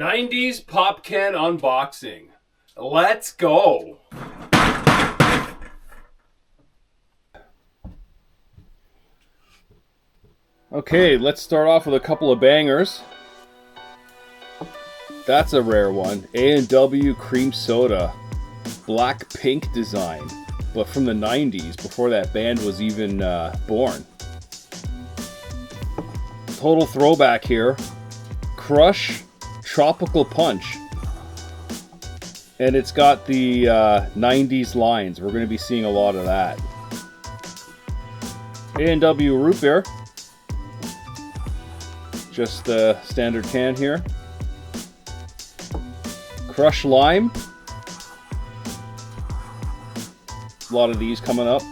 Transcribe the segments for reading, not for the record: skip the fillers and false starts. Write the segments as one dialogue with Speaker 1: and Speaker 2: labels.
Speaker 1: 90s pop can unboxing. Let's go. Okay, let's start off with a couple of bangers. That's a rare one. A&W cream soda. Black pink design. But from the 90s, before that band was even born. Total throwback here. Crush Tropical Punch. And it's got the 90s lines. We're going to be seeing a lot of that. A&W root beer. Just the standard can here. Crush Lime. A lot of these coming up.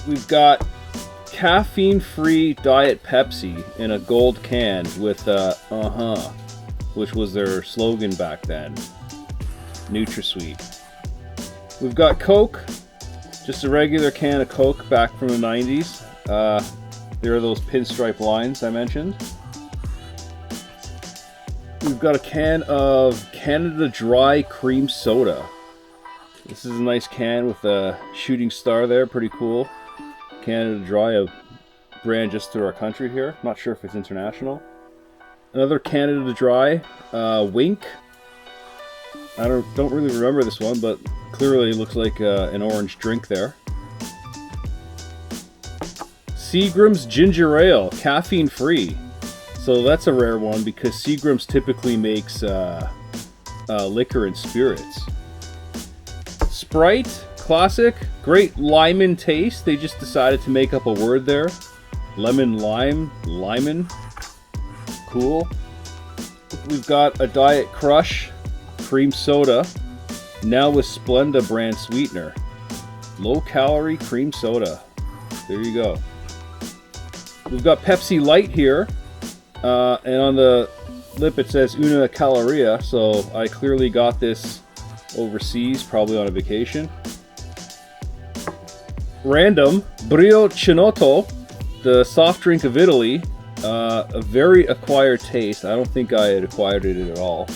Speaker 1: We've got caffeine-free Diet Pepsi in a gold can with which was their slogan back then. NutraSweet. We've got Coke, just a regular can of Coke back from the 90s. There are those pinstripe lines I mentioned. We've got a can of Canada Dry cream soda. This is a nice can with a shooting star there, pretty cool. Canada Dry, a brand just through our country here. Not sure if it's international. Another Canada Dry, Wink. I don't really remember this one, but clearly it looks like an orange drink there. Seagram's Ginger Ale, caffeine free. So that's a rare one because Seagram's typically makes liquor and spirits. Sprite, classic, great lemon taste. They just decided to make up a word there. Lemon, lime, limon. Cool. We've got a Diet Crush cream soda, now with Splenda brand sweetener. Low calorie cream soda. There you go. We've got Pepsi Light here, and on the lip it says Una Caloria, so I clearly got this overseas, probably on a vacation. Random Brio Chinotto, the soft drink of Italy, a very acquired taste. I don't think I had acquired it at all.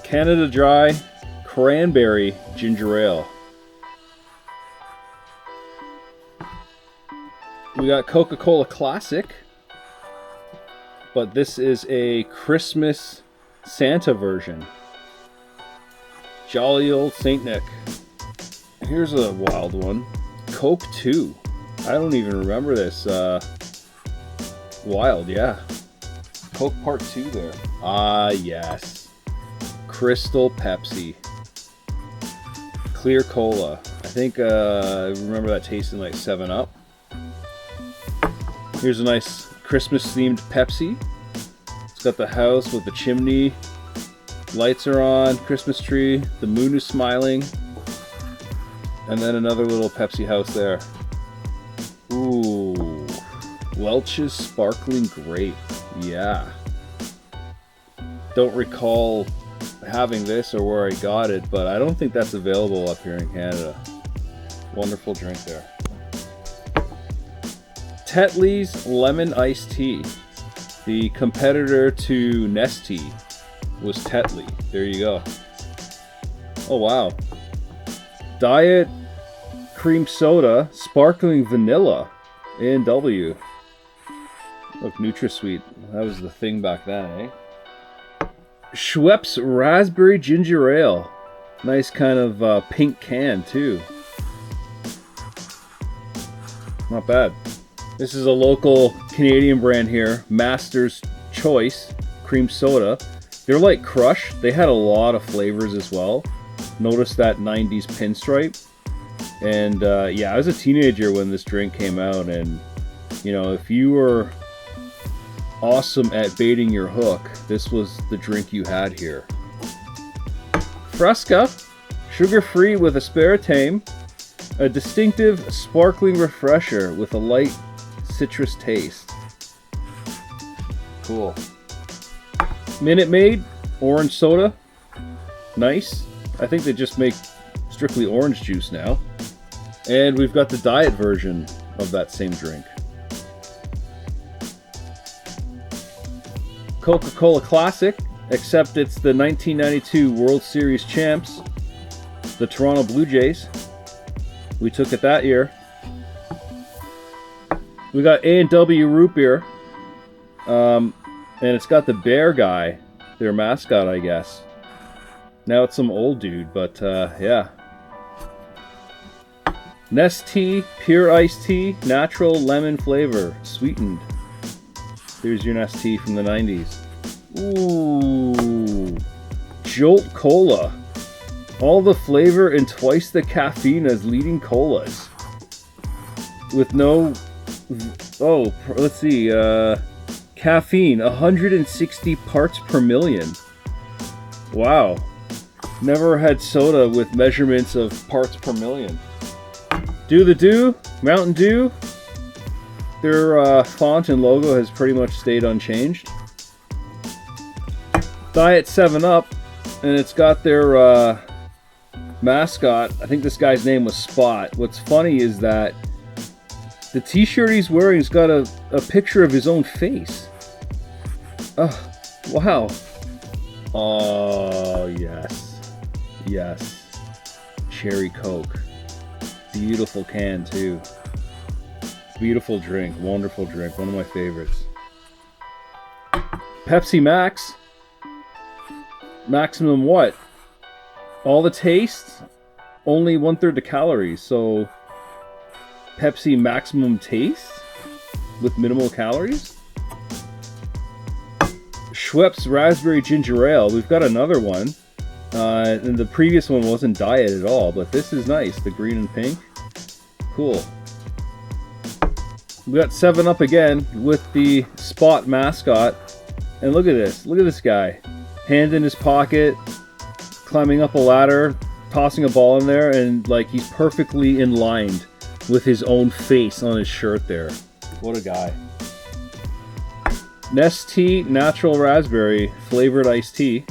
Speaker 1: Canada Dry Cranberry Ginger Ale. We got Coca-Cola Classic, but this is a Christmas Santa version. Jolly Old Saint Nick. Here's a wild one. Coke 2. I don't even remember this. Wild, yeah. Coke Part 2 there. Ah, yes. Crystal Pepsi. Clear Cola. I think I remember that tasting like 7-Up. Here's a nice Christmas-themed Pepsi. It's got the house with the chimney. Lights are on, Christmas tree, the moon is smiling. And then another little Pepsi house there. Ooh. Welch's Sparkling Grape. Yeah. Don't recall having this or where I got it, but I don't think that's available up here in Canada. Wonderful drink there. Tetley's Lemon Iced Tea. The competitor to Nestea was Tetley. There you go. Oh wow. Diet Cream Soda, Sparkling Vanilla, A&W. Look, NutraSweet. That was the thing back then, eh? Schweppes Raspberry Ginger Ale. Nice kind of pink can, too. Not bad. This is a local Canadian brand here, Master's Choice Cream Soda. They're like Crush. They had a lot of flavors as well. Notice that 90s pinstripe. And yeah, I was a teenager when this drink came out, and you know, if you were awesome at baiting your hook, this was the drink you had here. Fresca, sugar-free with aspartame, a distinctive sparkling refresher with a light citrus taste. Cool. Minute Maid, orange soda, nice. I think they just make strictly orange juice now. And we've got the diet version of that same drink. Coca-Cola Classic, except it's the 1992 World Series champs, the Toronto Blue Jays. We took it that year. We got A&W Root Beer, and it's got the bear guy, their mascot, I guess. Now it's some old dude, but yeah. Nestea Pure Iced Tea, natural lemon flavor, sweetened. Here's your Nestea from the 90s. Ooh, Jolt Cola. All the flavor and twice the caffeine as leading colas. With no... Oh, let's see. Caffeine, 160 parts per million. Wow. Never had soda with measurements of parts per million. Do the Do, Mountain Dew. Their font and logo has pretty much stayed unchanged. Diet 7-Up, and it's got their mascot. I think this guy's name was Spot. What's funny is that the t-shirt he's wearing's got a picture of his own face. Oh, wow. Oh, yes. Yes. Cherry Coke. Beautiful can, too. Beautiful drink. Wonderful drink. One of my favorites. Pepsi Max. Maximum what? All the taste, only 1/3 the calories. So, Pepsi Maximum Taste with minimal calories. Schweppes Raspberry Ginger Ale. We've got another one. And the previous one wasn't diet at all, but this is nice. The green and pink. Cool. We got 7-Up again with the Spot mascot. And look at this. Look at this guy. Hand in his pocket, climbing up a ladder, tossing a ball in there, and like he's perfectly in line with his own face on his shirt there. What a guy. Nestea Natural Raspberry Flavored Iced Tea.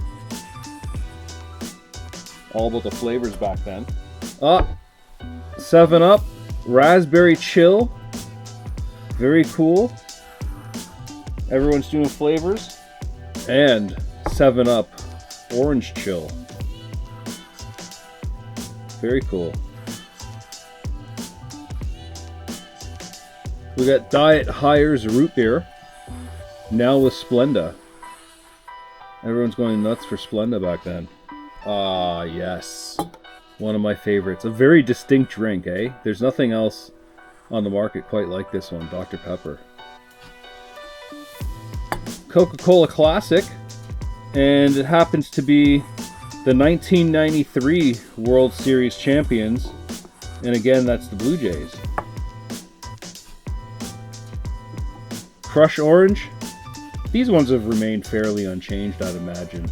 Speaker 1: All about the flavors back then. 7-Up Raspberry Chill. Very cool. Everyone's doing flavors. And 7-Up Orange Chill. Very cool. We got Diet Hires Root Beer. Now with Splenda. Everyone's going nuts for Splenda back then. Ah, yes. One of my favorites. A very distinct drink, eh? There's nothing else on the market quite like this one, Dr. Pepper. Coca-Cola Classic. And it happens to be the 1993 World Series champions. And again, that's the Blue Jays. Crush Orange. These ones have remained fairly unchanged, I'd imagine.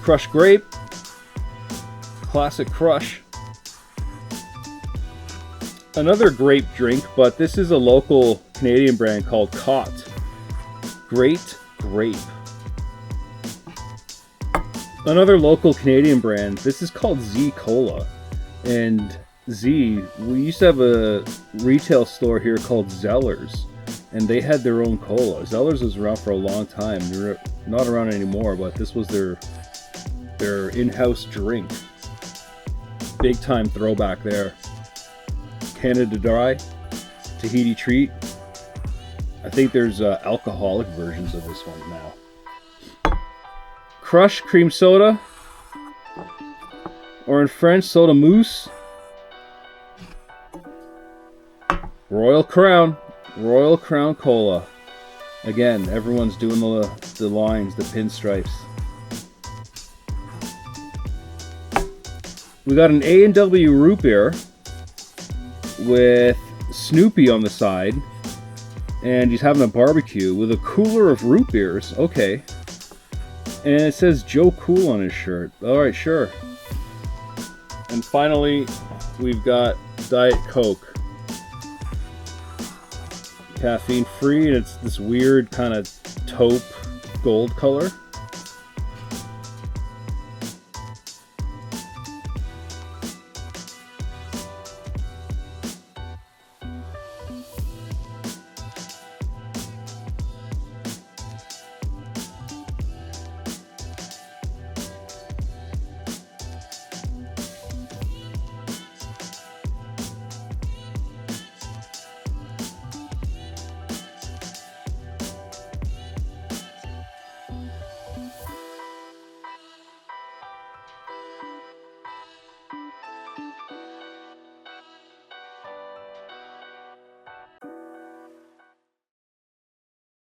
Speaker 1: Crush Grape. Classic Crush. Another grape drink, but this is a local Canadian brand called Cott. Great Grape. Another local Canadian brand. This is called Z Cola. And Z, we used to have a retail store here called Zellers. And they had their own cola. Zellers was around for a long time. They're not around anymore, but this was their in-house drink. Big time throwback there. Canada Dry, Tahiti Treat. I think there's alcoholic versions of this one now. Crush Cream Soda, or in French, Soda Mousse. Royal Crown Cola. Again, everyone's doing the lines, the pinstripes. We got an A&W Root Beer with Snoopy on the side, and he's having a barbecue with a cooler of root beers. Okay. And it says Joe Cool on his shirt. Alright, sure. And finally, we've got Diet Coke. Caffeine free, and it's this weird kind of taupe gold color.